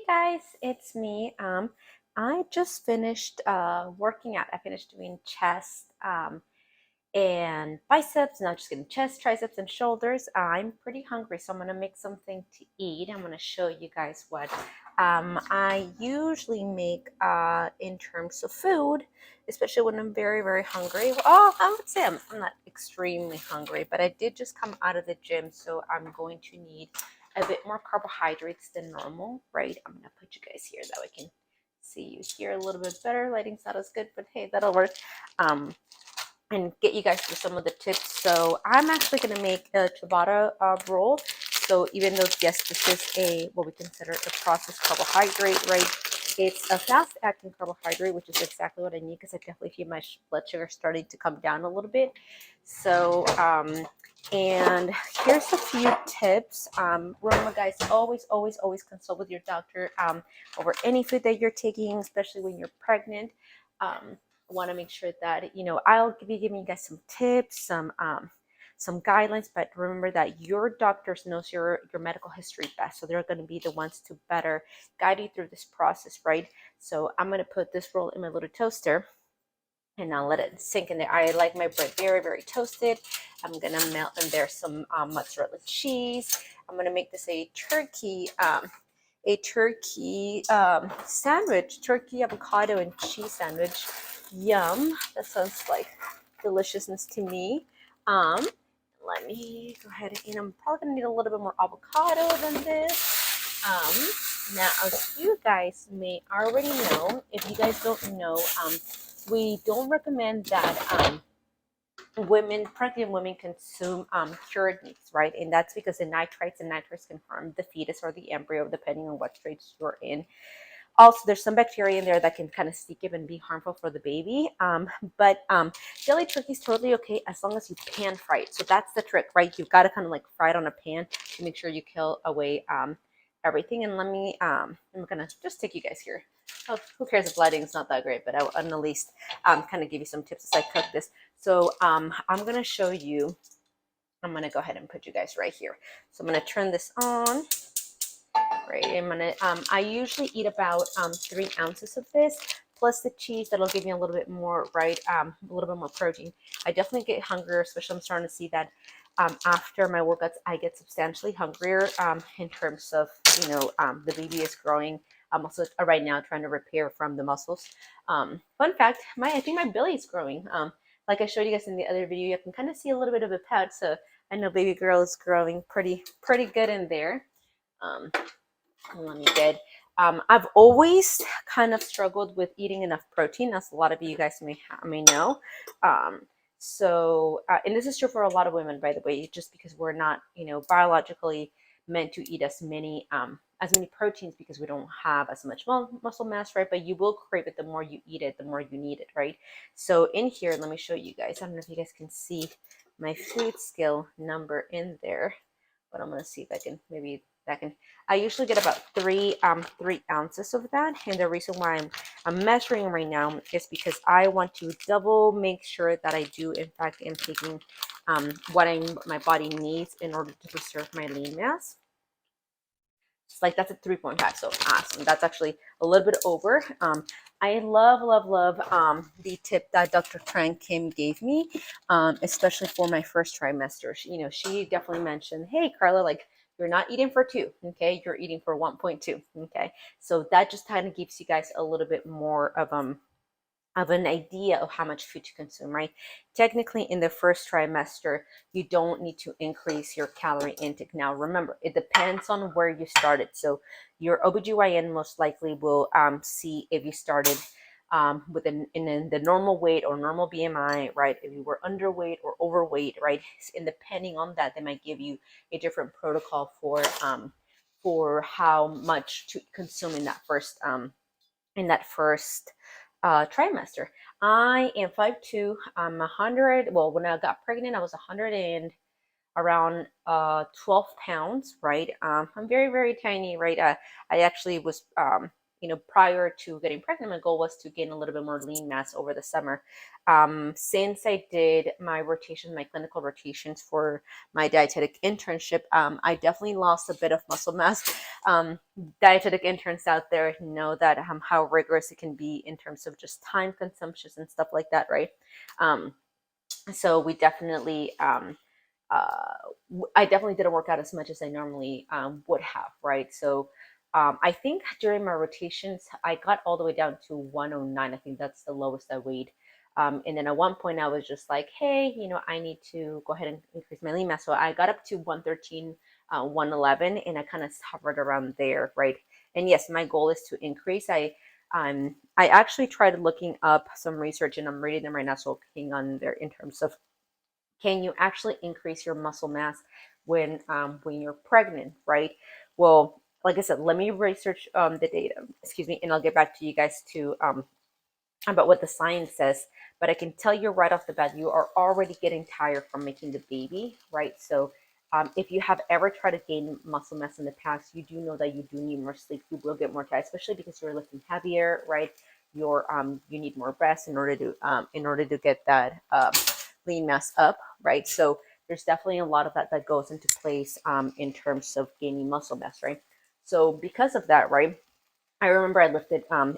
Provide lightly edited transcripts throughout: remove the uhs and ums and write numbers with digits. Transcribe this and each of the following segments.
Guys, it's me. I just finished working out. I finished doing chest and biceps. Now just getting chest, triceps, and shoulders. I'm pretty hungry, so I'm gonna make something to eat. I'm gonna show you guys what I usually make in terms of food, especially when I'm very hungry. Well, I would say I'm not extremely hungry, but I did just come out of the gym, so I'm going to need a bit more carbohydrates than normal, right? I'm gonna put you guys here that I can see you here a little bit better. Lighting's not as good, but hey, that'll work. And get you guys through some of the tips. So I'm actually going to make a ciabatta roll. So even though, yes, this is a what we consider a processed carbohydrate, right? It's a fast-acting carbohydrate, which is exactly what I need because I definitely feel my blood sugar starting to come down a little bit. So, and here's a few tips. Remember, guys, always consult with your doctor over any food that you're taking, especially when you're pregnant. Want to make sure that I'll be giving you guys some tips, some guidelines, but remember that your doctors knows your medical history best, so they're going to be the ones to better guide you through this process, right? So I'm going to put this roll in my little toaster and I'll let it sink in there. I like my bread very toasted. I'm gonna melt in there some mozzarella cheese. I'm gonna make this a turkey sandwich, turkey avocado and cheese sandwich. Yum, that sounds like deliciousness to me. Let me go ahead and I'm probably gonna need a little bit more avocado than this. Now, as you guys may already know, if you guys don't know, we don't recommend that pregnant women consume cured meats, right? And that's because the nitrites and nitrates can harm the fetus or the embryo, depending on what stage you're in. Also, there's some bacteria in there that can kind of sneak in and be harmful for the baby. But jelly turkey is totally okay as long as you pan fry it. So that's the trick, right? You've got to kind of like fry it on a pan to make sure you kill away everything. And let me, I'm gonna just take you guys here. Oh, who cares if lighting is not that great, but I'll at least kind of give you some tips as I cook this. So I'm gonna show you. I'm gonna go ahead and put you guys right here. So I'm gonna turn this on. Right, I'm gonna. I usually eat about 3 ounces of this plus the cheese. That'll give me a little bit more, right? A little bit more protein. I definitely get hungrier, especially I'm starting to see that after my workouts, I get substantially hungrier in terms of the baby is growing. I'm also right now trying to repair from the muscles. Fun fact, I think my belly is growing. Like I showed you guys in the other video, you can kind of see a little bit of a pouch. So I know baby girl is growing pretty good in there. Let me get. I've always kind of struggled with eating enough protein, as a lot of you guys may know. And this is true for a lot of women, by the way, just because we're not, biologically meant to eat as many proteins because we don't have as much muscle mass, right? But you will crave it the more you eat it, the more you need it, right? So in here, let me show you guys. I don't know if you guys can see my food scale number in there, but I'm gonna see if I can I usually get about 3 ounces of that, and the reason why I'm measuring right now is because I want to double make sure that I do in fact am taking what my body needs in order to preserve my lean mass. It's like that's a 3.5, so awesome. That's actually a little bit over. I love the tip that Dr. Tran Kim gave me, especially for my first trimester. She definitely mentioned, hey Carla, like you're not eating for 2, okay? You're eating for 1.2, okay? So that just kind of gives you guys a little bit more of an idea of how much food to consume, right? Technically, in the first trimester, you don't need to increase your calorie intake. Now, remember, it depends on where you started. So your OBGYN most likely will see if you started in the normal weight or normal BMI, right? If you were underweight or overweight, right? And depending on that, they might give you a different protocol for how much to consume in that first trimester. I am 5'2". I'm 100. Well, when I got pregnant, I was 100 and around 12 pounds, right? I'm very tiny, right? I actually was prior to getting pregnant, my goal was to gain a little bit more lean mass over the summer. Since I did my rotation, my clinical rotations for my dietetic internship, I definitely lost a bit of muscle mass. Dietetic interns out there know that how rigorous it can be in terms of just time consumption and stuff like that, right? So we definitely uh, I definitely didn't work out as much as I normally would have, right? So I think during my rotations, I got all the way down to 109. I think that's the lowest I weighed. And then at one point, I was just like, hey, I need to go ahead and increase my lean mass. So I got up to 113, 111, and I kind of hovered around there, right? And yes, my goal is to increase. I actually tried looking up some research, and I'm reading them right now, so hang on there in terms of can you actually increase your muscle mass when you're pregnant, right? Well, like I said, let me research the data, excuse me, and I'll get back to you guys to about what the science says. But I can tell you right off the bat, you are already getting tired from making the baby, right? So if you have ever tried to gain muscle mass in the past, you do know that you do need more sleep. You will get more tired, especially because you're lifting heavier, right? You need more rest in order to get that lean mass up, right? So there's definitely a lot of that goes into place in terms of gaining muscle mass, right? So because of that, right? I remember I lifted, and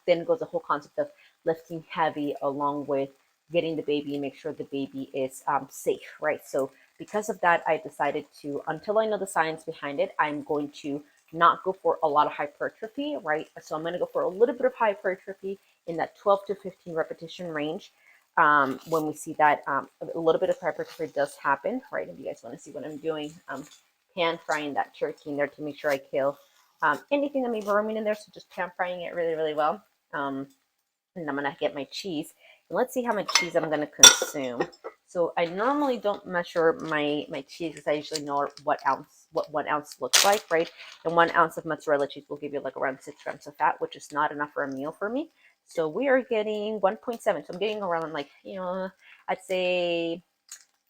then goes the whole concept of lifting heavy along with getting the baby and make sure the baby is safe, right? So because of that, I decided to, until I know the science behind it, I'm going to not go for a lot of hypertrophy, right? So I'm going to go for a little bit of hypertrophy in that 12 to 15 repetition range. When we see that a little bit of hypertrophy does happen, right? If you guys want to see what I'm doing, pan frying that turkey in there to make sure I kill anything that may be roaming in there. So just pan frying it really, really well. And I'm gonna get my cheese. And let's see how much cheese I'm gonna consume. So I normally don't measure my cheese because I usually know what 1 ounce looks like, right? And 1 ounce of mozzarella cheese will give you like around 6 grams of fat, which is not enough for a meal for me. So we are getting 1.7. So I'm getting around like, I'd say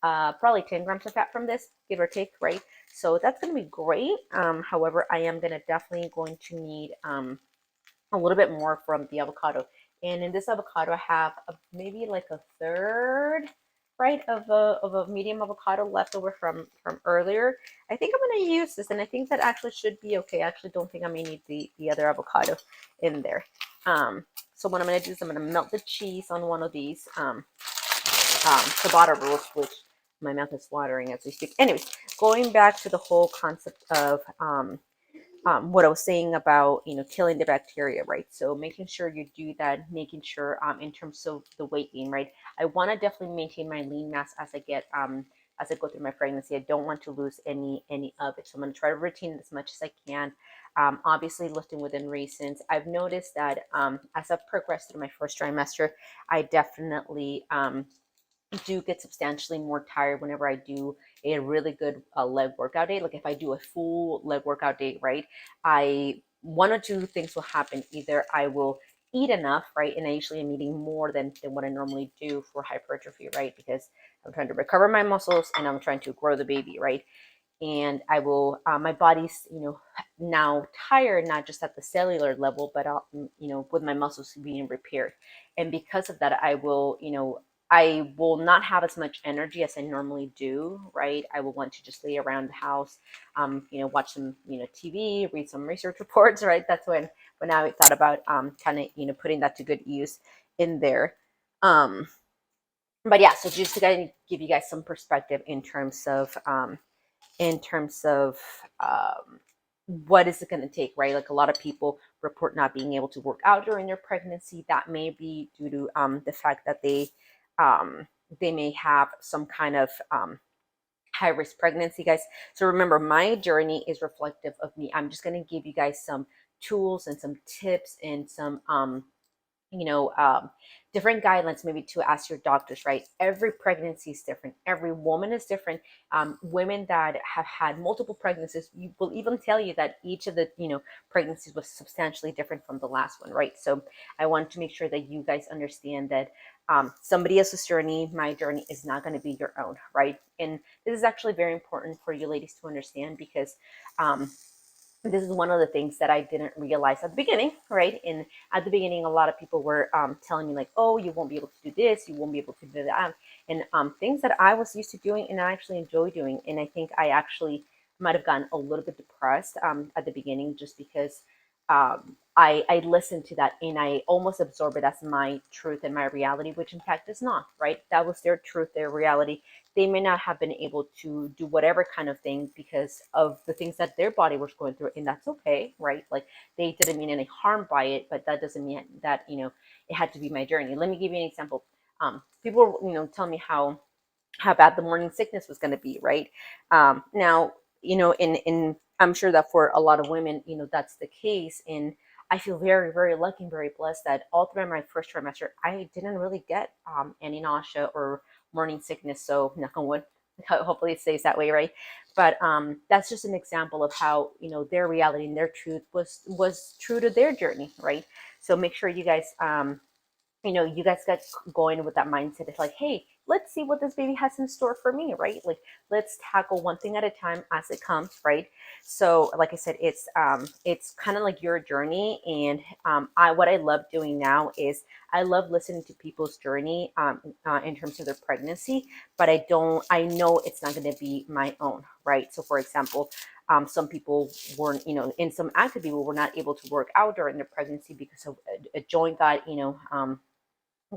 probably 10 grams of fat from this, give or take, right? So that's going to be great. However, I am going to definitely going to need a little bit more from the avocado. And in this avocado, I have maybe like a third, right, of a medium avocado left over from earlier. I think I'm going to use this, and I think that actually should be okay. I actually don't think I may need the other avocado in there. So what I'm going to do is I'm going to melt the cheese on one of these ciabatta rolls, which my mouth is watering as we speak. Anyways, going back to the whole concept of what I was saying about killing the bacteria, right? So making sure you do that, making sure in terms of the weight gain, right? I want to definitely maintain my lean mass as I go through my pregnancy. I don't want to lose any of it, so I'm going to try to retain it as much as I can. Obviously, lifting within reasons. I've noticed that as I've progressed through my first trimester, I definitely do get substantially more tired whenever I do a really good leg workout day. Like if I do a full leg workout day, right? One or two things will happen. Either I will eat enough, right? And I usually am eating more than what I normally do for hypertrophy, right? Because I'm trying to recover my muscles and I'm trying to grow the baby, right? And I will, my body's, now tired, not just at the cellular level, but, with my muscles being repaired. And because of that, I will not have as much energy as I normally do, right? I will want to just lay around the house, watch some, TV, read some research reports, right? That's when I thought about kind of, putting that to good use in there. But yeah, so just to kind of give you guys some perspective in terms of what is it going to take, right? Like a lot of people report not being able to work out during their pregnancy. That may be due to the fact that they may have some kind of high risk pregnancy, guys. So remember, my journey is reflective of me. I'm just going to give you guys some tools and some tips and some you know, um, different guidelines maybe to ask your doctors, right? Every pregnancy is different. Every woman is different. Women that have had multiple pregnancies, you will even tell you that each of the, pregnancies was substantially different from the last one, right? So I want to make sure that you guys understand that somebody else's journey, my journey is not going to be your own, right? And this is actually very important for you ladies to understand because this is one of the things that I didn't realize at the beginning, right? And at the beginning, a lot of people were telling me like, "Oh, you won't be able to do this, you won't be able to do that," and things that I was used to doing and I actually enjoy doing. And I think I actually might have gotten a little bit depressed at the beginning just because I listened to that and I almost absorbed it as my truth and my reality, which in fact is not, right? That was their truth, their reality. They may not have been able to do whatever kind of thing because of the things that their body was going through, and that's okay, right? Like they didn't mean any harm by it, but that doesn't mean that it had to be my journey. Let me give you an example. People tell me how bad the morning sickness was going to be, right? Now, in I'm sure that for a lot of women, that's the case. And I feel very, very lucky and very blessed that all throughout my first trimester, I didn't really get any nausea or morning sickness. So, knock on wood, hopefully it stays that way, right? But that's just an example of how their reality and their truth was true to their journey, right? So make sure you guys you guys get going with that mindset. It's like, hey, let's see what this baby has in store for me, right? Like, let's tackle one thing at a time as it comes, right? So, like I said, it's kind of like your journey, and what I love doing now is I love listening to people's journey in terms of their pregnancy, but I know it's not going to be my own, right? So, for example. Some people weren't, and some active people were not able to work out during their pregnancy because of a joint got,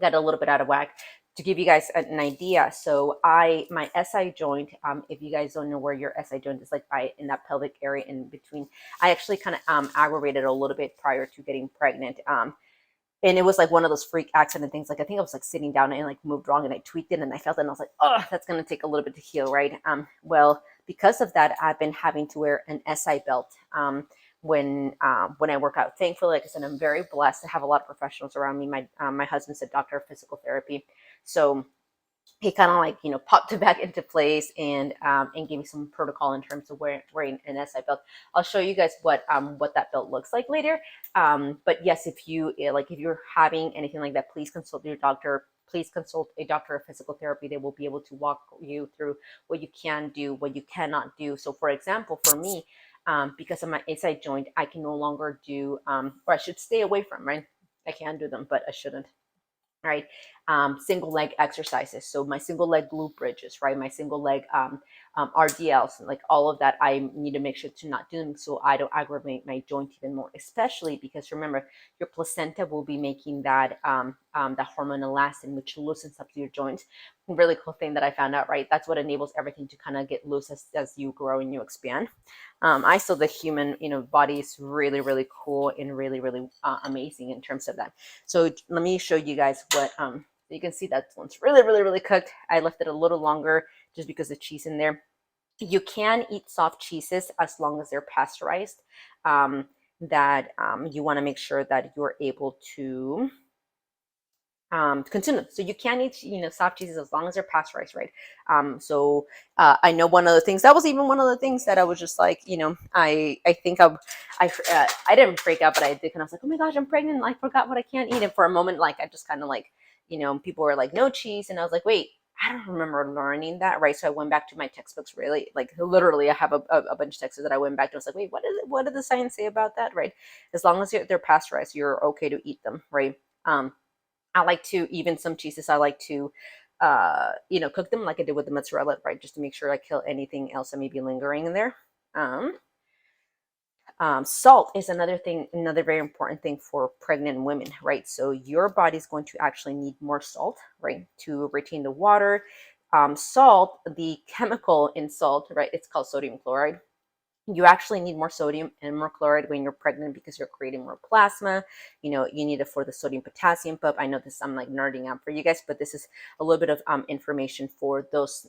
got a little bit out of whack. To give you guys an idea, so my SI joint, if you guys don't know where your SI joint is, like by in that pelvic area in between, I actually kind of aggravated a little bit prior to getting pregnant. And it was like one of those freak accident things. Like I think I was like sitting down and like moved wrong and I tweaked it and I felt it and I was like, oh, that's gonna take a little bit to heal, right? Well, because of that, I've been having to wear an SI belt when I work out. Thankfully, like I said, I'm very blessed to have a lot of professionals around me. My husband's a doctor of physical therapy, so he kind of like popped it back into place and gave me some protocol in terms of wearing an SI belt. I'll show you guys what that belt looks like later. But yes, if you're having anything like that, please consult your doctor. Please consult a doctor of physical therapy. They will be able to walk you through what you can do, what you cannot do. So, for example, for me, because of my SI joint, I can no longer do, or I should stay away from, right? I can do them, but I shouldn't, right? Single leg exercises. So my single leg glute bridges, right? My single leg RDLs, like all of that, I need to make sure to not do them so I don't aggravate my joint even more. Especially because remember, your placenta will be making that hormone elastin, which loosens up your joints. Really cool thing that I found out, right? That's what enables everything to kind of get loose as you grow and you expand. I saw the human, body is really, really cool and really, really amazing in terms of that. So let me show you guys what you can see that one's really, really, really cooked. I left it a little longer just because the cheese in there. You can eat soft cheeses as long as they're pasteurized. You want to make sure that you're able to consume them. So you can eat, soft cheeses as long as they're pasteurized, right? I know one of the things that was even one of the things that I was just like, I think I didn't freak out, but I did kind of was like, oh my gosh, I'm pregnant. I forgot what I can't eat. And for a moment, like I just kind of like, people were like, no cheese, and I was like, wait. I don't remember learning that, right? So I went back to my textbooks, really, like literally, I have a bunch of texts that I went back to. I was like, wait, what is it? What did the science say about that, right? As long as they're pasteurized, you're okay to eat them, right? I like to, even some cheeses, I like to, cook them like I did with the mozzarella, right? Just to make sure I kill anything else that may be lingering in there. Um, Salt is another very important thing for pregnant women, right? So your body's going to actually need more salt, right, to retain the water. Salt, the chemical in salt, right, it's called sodium chloride. You actually need more sodium and more chloride when you're pregnant because you're creating more plasma. You need it for the sodium potassium pump. I know this, I'm like nerding out for you guys, but this is a little bit of information for those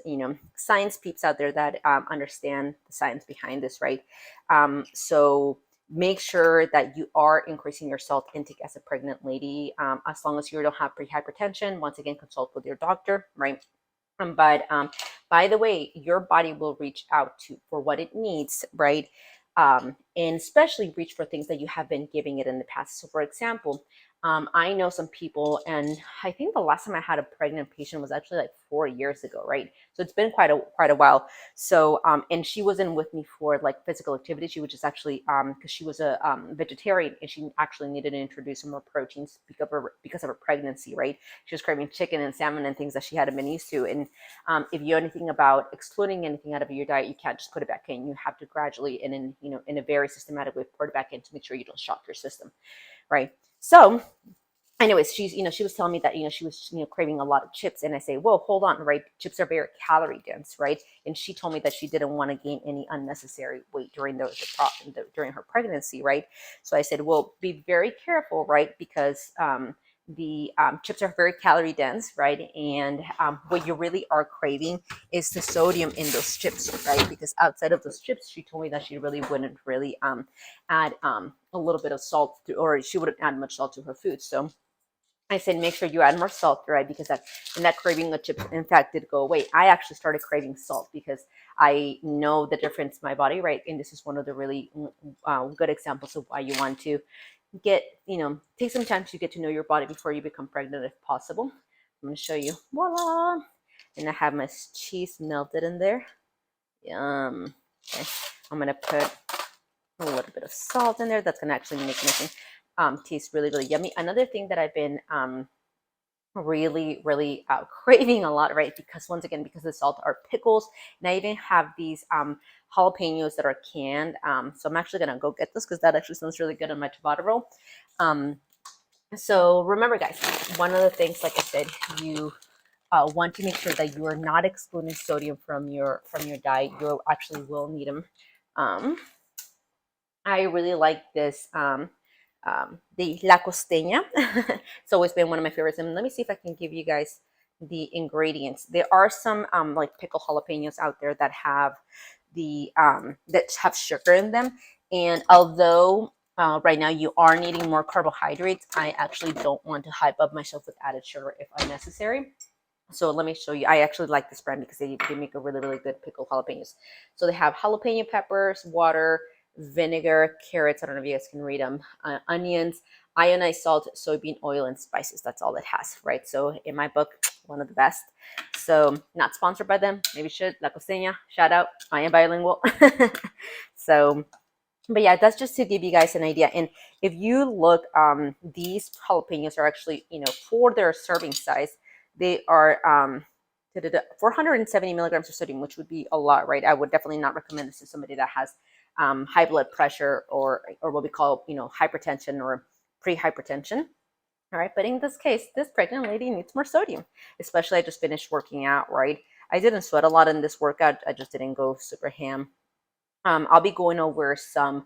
science peeps out there that understand the science behind this, right? So make sure that you are increasing your salt intake as a pregnant lady. As long as you don't have pre-hypertension, once again, consult with your doctor, right? But by the way, your body will reach out to for what it needs, right? and especially reach for things that you have been giving it in the past. So for example, I know some people, and I think the last time I had a pregnant patient was actually like 4 years ago, right? So it's been quite a while. So and she wasn't with me for like physical activity. She was just actually because she was a vegetarian, and she actually needed to introduce some more proteins because of her pregnancy, right? She was craving chicken and salmon and things that she hadn't been used to. And if you know anything about excluding anything out of your diet, you can't just put it back in. You have to gradually and in a very systematic way pour it back in to make sure you don't shock your system, right? So anyways, she was telling me that she was craving a lot of chips, and I say, whoa, hold on, right? Chips are very calorie dense, right? And she told me that she didn't want to gain any unnecessary weight during her pregnancy, right? So I said, well, be very careful, right? Because the chips are very calorie dense, right? And what you really are craving is the sodium in those chips, right? Because outside of those chips, she told me that she really wouldn't really add a little bit of salt or she wouldn't add much salt to her food. So I said, make sure you add more salt, right? Because that craving of chips, in fact, did go away. I actually started craving salt because I know the difference in my body, right? And this is one of the really good examples of why you want to take some time to get to know your body before you become pregnant, if possible. I'm going to show you. Voila! And I have my cheese melted in there. Yum. Okay. I'm going to put a little bit of salt in there. That's going to actually make anything taste really, really yummy. Another thing that I've been really craving a lot, right? Because once again, because of the salt, are pickles. And I even have these jalapenos that are canned. So I'm actually gonna go get this because that actually sounds really good on my ciabatta roll. So remember, guys, one of the things, like I said, you want to make sure that you are not excluding sodium from your diet. You actually will need them. I really like this the La Costeña. It's always been one of my favorites. And let me see if I can give you guys the ingredients. There are some like pickled jalapenos out there that have that have sugar in them. And although right now you are needing more carbohydrates, I actually don't want to hype up myself with added sugar if unnecessary. So let me show you. I actually like this brand because they make a really, really good pickled jalapenos. So they have jalapeno peppers, water, vinegar, carrots. I don't know if you guys can read them. Onions, ionized salt, soybean oil, and spices. That's all it has, right? So in my book, one of the best. So not sponsored by them. Maybe should. La Costeña, shout out. I am bilingual. So, but yeah, that's just to give you guys an idea. And if you look, these jalapenos are actually, for their serving size, they are 470 milligrams of sodium, which would be a lot, right? I would definitely not recommend this to somebody that has high blood pressure or what we call, hypertension or pre-hypertension. All right, but in this case, this pregnant lady needs more sodium, especially I just finished working out, right? I didn't sweat a lot in this workout. I just didn't go super ham. I'll be going over some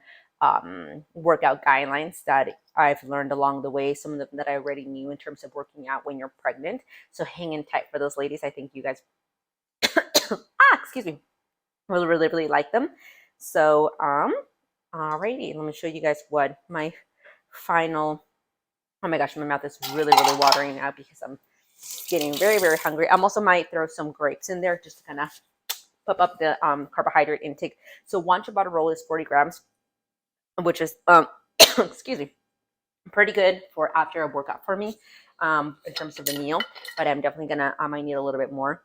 workout guidelines that I've learned along the way, some of them that I already knew in terms of working out when you're pregnant. So hang in tight for those ladies. I think you guys, excuse me, really, really, really like them. So, alrighty, let me show you guys what my final. Oh my gosh, my mouth is really, really watering now because I'm getting very, very hungry. I'm also might throw some grapes in there just to kind of pump up the carbohydrate intake. So one ciabatta roll is 40 grams, which is excuse me, pretty good for after a workout for me in terms of the meal. But I'm definitely gonna I might need a little bit more.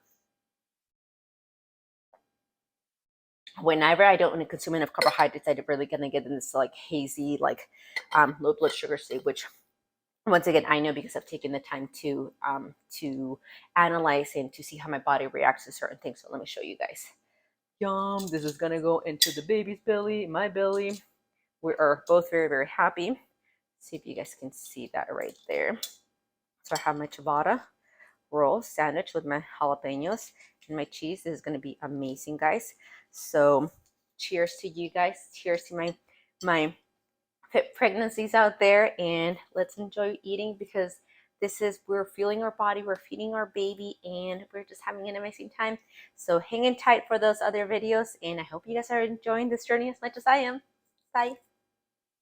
Whenever I don't consume enough carbohydrates, I'm really gonna get in this like hazy, like low blood sugar state, which once again I know because I've taken the time to analyze and to see how my body reacts to certain things. So let me show you guys. Yum! This is gonna go into the baby's belly, my belly. We are both very, very happy. See if you guys can see that right there. So I have my ciabatta roll sandwich with my jalapenos and my cheese. This is going to be amazing, guys. So cheers to you guys. Cheers to my fit pregnancies out there, and let's enjoy eating because we're feeling our body, we're feeding our baby, and we're just having an amazing time. So hang in tight for those other videos, and I hope you guys are enjoying this journey as much as I am. Bye.